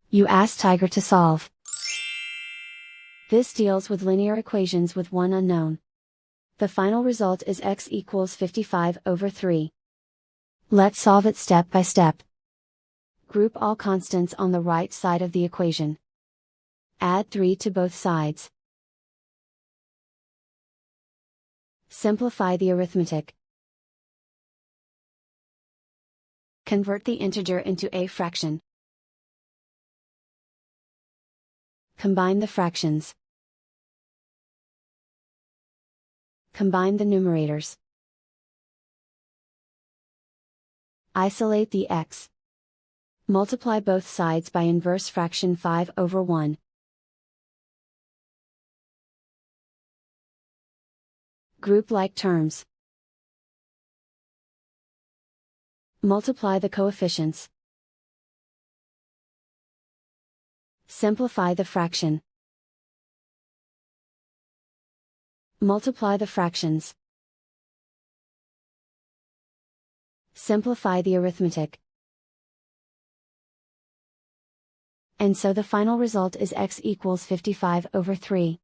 You ask Tiger to solve. This deals with linear equations with one unknown. The final result is x equals 55/3. Let's solve it step by step. Group all constants on the right side of the equation. Add 3 to both sides. Simplify the arithmetic. Convert the integer into a fraction. Combine the fractions. Combine the numerators. Isolate the x. Multiply both sides by inverse fraction 5/1. Group like terms. Multiply the coefficients. Simplify the fraction. Multiply the fractions. Simplify the arithmetic. And so the final result is x equals 55/3.